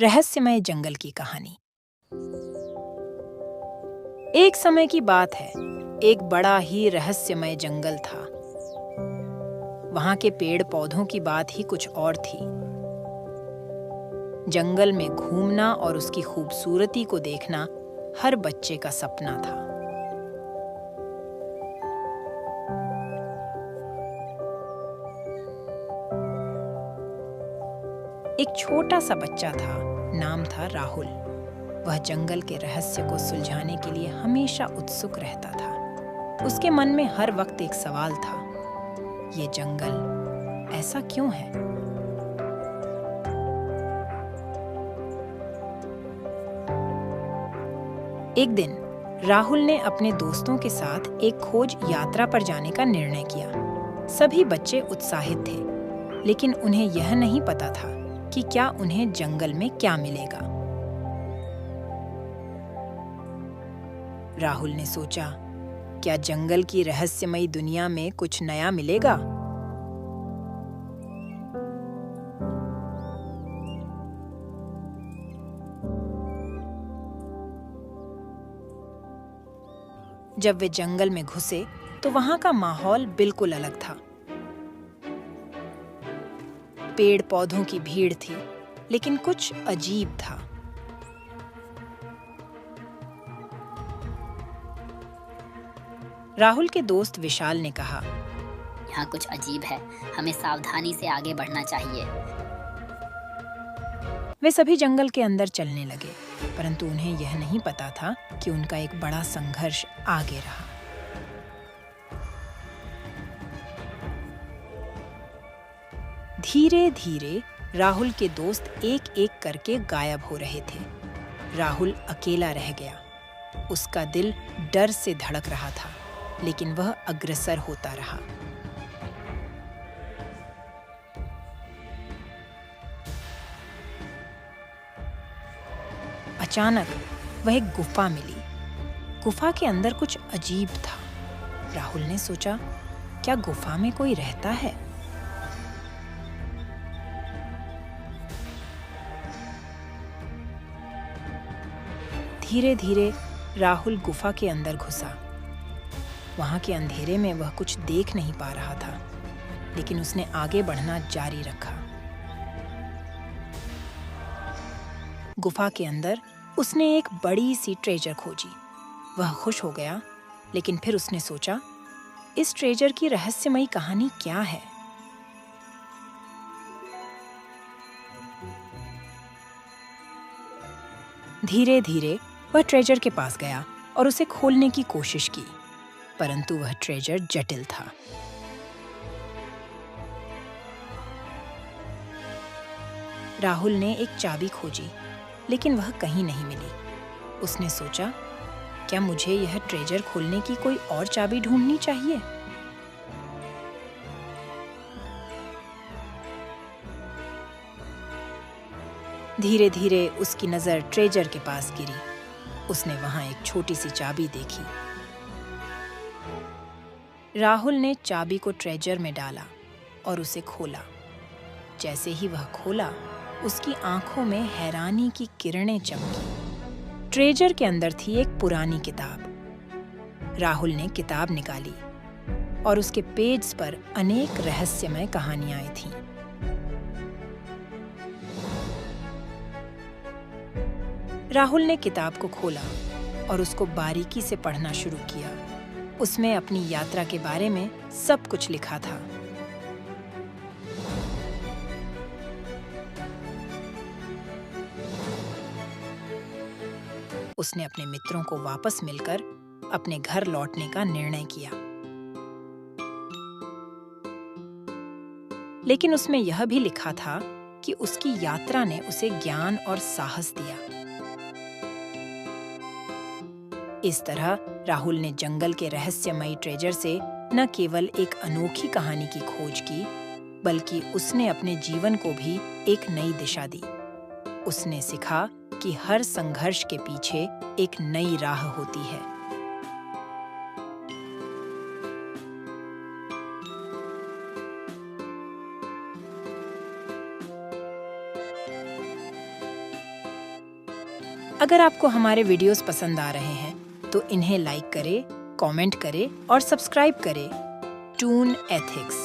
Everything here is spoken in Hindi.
रहस्यमय जंगल की कहानी। एक समय की बात है। एक बड़ा ही रहस्यमय जंगल था। वहां के पेड़ पौधों की बात ही कुछ और थी। जंगल में घूमना और उसकी खूबसूरती को देखना हर बच्चे का सपना था। एक छोटा सा बच्चा था, नाम था राहुल। वह जंगल के रहस्य को सुलझाने के लिए हमेशा उत्सुक रहता था। उसके मन में हर वक्त एक सवाल था, ये जंगल ऐसा क्यों है? एक दिन राहुल ने अपने दोस्तों के साथ एक खोज यात्रा पर जाने का निर्णय किया। सभी बच्चे उत्साहित थे, लेकिन उन्हें यह नहीं पता था कि क्या उन्हें जंगल में क्या मिलेगा। राहुल ने सोचा, क्या जंगल की रहस्यमयी दुनिया में कुछ नया मिलेगा? जब वे जंगल में घुसे तो वहां का माहौल बिल्कुल अलग था। पेड़ पौधों की भीड़ थी, लेकिन कुछ अजीब था। राहुल के दोस्त विशाल ने कहा, यहाँ कुछ अजीब है, हमें सावधानी से आगे बढ़ना चाहिए। वे सभी जंगल के अंदर चलने लगे, परंतु उन्हें यह नहीं पता था कि उनका एक बड़ा संघर्ष आगे रहा। धीरे धीरे राहुल के दोस्त एक एक करके गायब हो रहे थे। राहुल अकेला रह गया। उसका दिल डर से धड़क रहा था, लेकिन वह अग्रसर होता रहा। अचानक वह एक गुफा मिली। गुफा के अंदर कुछ अजीब था। राहुल ने सोचा, क्या गुफा में कोई रहता है? धीरे धीरे राहुल गुफा के अंदर घुसा। वहां के अंधेरे में वह कुछ देख नहीं पा रहा था, लेकिन उसने आगे बढ़ना जारी रखा। गुफा के अंदर उसने एक बड़ी सी ट्रेजर खोजी। वह खुश हो गया, लेकिन फिर उसने सोचा, इस ट्रेजर की रहस्यमयी कहानी क्या है? धीरे धीरे वह ट्रेजर के पास गया और उसे खोलने की कोशिश की, परंतु वह ट्रेजर जटिल था। राहुल ने एक चाबी खोजी, लेकिन वह कहीं नहीं मिली। उसने सोचा, क्या मुझे यह ट्रेजर खोलने की कोई और चाबी ढूंढनी चाहिए? धीरे धीरे उसकी नजर ट्रेजर के पास गिरी। उसने वहां एक छोटी सी चाबी देखी। राहुल ने चाबी को ट्रेजर में डाला और उसे खोला। जैसे ही वह खोला, उसकी आंखों में हैरानी की किरणें चमकी। ट्रेजर के अंदर थी एक पुरानी किताब। राहुल ने किताब निकाली और उसके पेज पर अनेक रहस्यमय कहानियां थीं। राहुल ने किताब को खोला और उसको बारीकी से पढ़ना शुरू किया। उसमें अपनी यात्रा के बारे में सब कुछ लिखा था। उसने अपने मित्रों को वापस मिलकर अपने घर लौटने का निर्णय किया। लेकिन उसमें यह भी लिखा था कि उसकी यात्रा ने उसे ज्ञान और साहस दिया। इस तरह राहुल ने जंगल के रहस्यमयी ट्रेजर से न केवल एक अनोखी कहानी की खोज की, बल्कि उसने अपने जीवन को भी एक नई दिशा दी। उसने सीखा कि हर संघर्ष के पीछे एक नई राह होती है। अगर आपको हमारे वीडियोस पसंद आ रहे हैं तो इन्हें लाइक करें, कमेंट करें और सब्सक्राइब करें। Toon ethics.